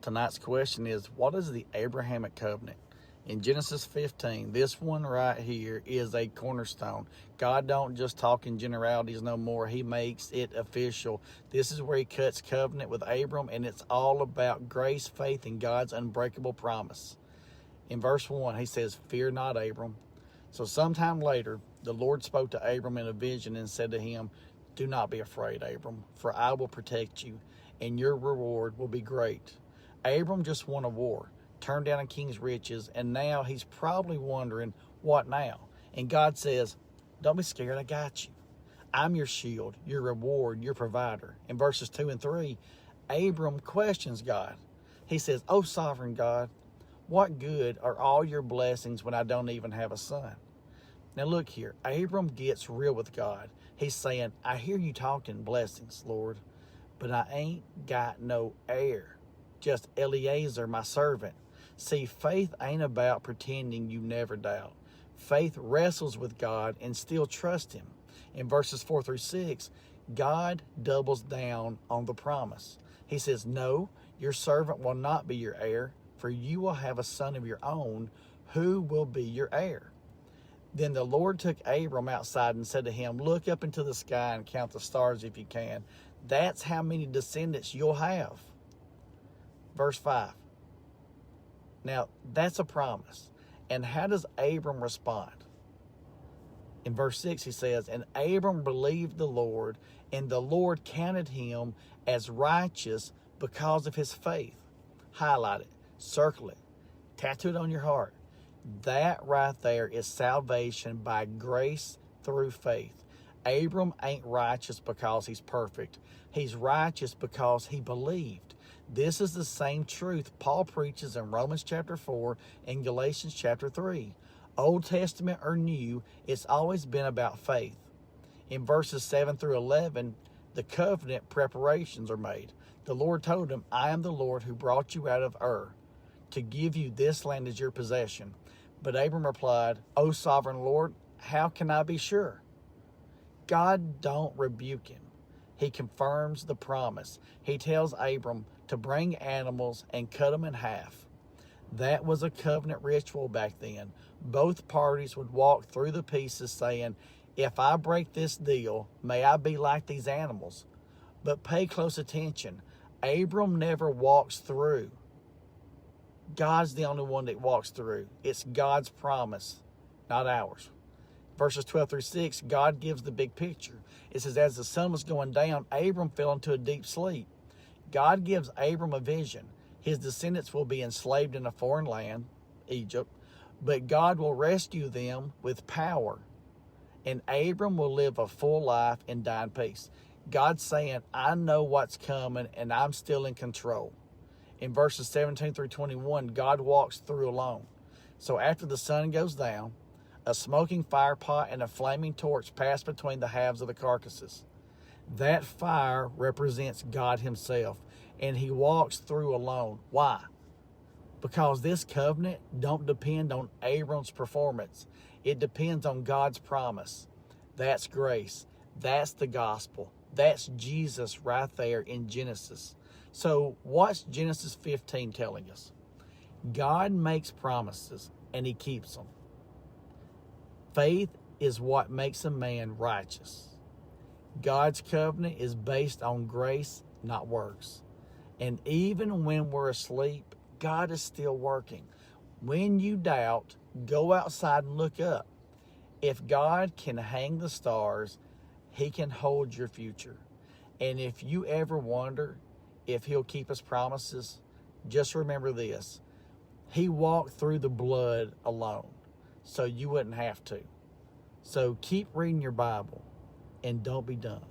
Tonight's question is, what is the Abrahamic Covenant? In Genesis 15, this one right here is a cornerstone. God don't just talk in generalities no more. He makes it official. This is where he cuts covenant with Abram, and it's all about grace, faith, and God's unbreakable promise. In verse 1, he says, "Fear not, Abram." So sometime later, the Lord spoke to Abram in a vision and said to him, "Do not be afraid, Abram, for I will protect you, and your reward will be great." Abram just won a war, turned down a king's riches, and now he's probably wondering, what now? And God says, don't be scared, I got you. I'm your shield, your reward, your provider. In verses 2 and 3, Abram questions God. He says, "Oh, sovereign God, what good are all your blessings when I don't even have a son?" Now look here, Abram gets real with God. He's saying, "I hear you talking blessings, Lord, but I ain't got no heir. Just Eliezer, my servant." See, faith ain't about pretending you never doubt. Faith wrestles with God and still trusts him. In verses 4 through 6, God doubles down on the promise. He says, "No, your servant will not be your heir, for you will have a son of your own who will be your heir." Then the Lord took Abram outside and said to him, "Look up into the sky and count the stars if you can. That's how many descendants you'll have." Verse 5. Now, that's a promise. And how does Abram respond? In verse 6, he says, "And Abram believed the Lord, and the Lord counted him as righteous because of his faith." Highlight it, circle it, tattoo it on your heart. That right there is salvation by grace through faith. Abram ain't righteous because he's perfect. He's righteous because he believed. This is the same truth Paul preaches in Romans chapter 4 and Galatians chapter 3. Old Testament or New, it's always been about faith. In verses 7 through 11, the covenant preparations are made. The Lord told him, "I am the Lord who brought you out of Ur to give you this land as your possession." But Abram replied, "O sovereign Lord, how can I be sure?" God don't rebuke him. He confirms the promise. He tells Abram to bring animals and cut them in half. That was a covenant ritual back then. Both parties would walk through the pieces saying, "If I break this deal, may I be like these animals." But pay close attention. Abram never walks through. God's the only one that walks through. It's God's promise, not ours. Verses 12 through 6, God gives the big picture. It says, as the sun was going down, Abram fell into a deep sleep. God gives Abram a vision. His descendants will be enslaved in a foreign land, Egypt, but God will rescue them with power. And Abram will live a full life and die in peace. God's saying, I know what's coming and I'm still in control. In verses 17 through 21, God walks through alone. So after the sun goes down, a smoking fire pot and a flaming torch pass between the halves of the carcasses. That fire represents God himself, and he walks through alone. Why? Because this covenant don't depend on Abram's performance. It depends on God's promise. That's grace. That's the gospel. That's Jesus right there in Genesis. So what's Genesis 15 telling us? God makes promises and he keeps them. Faith is what makes a man righteous. God's covenant is based on grace, not works. And even when we're asleep, God is still working. When you doubt, go outside and look up. If God can hang the stars, he can hold your future. And if you ever wonder if he'll keep his promises, just remember this. He walked through the blood alone, so you wouldn't have to. So keep reading your Bible and don't be done.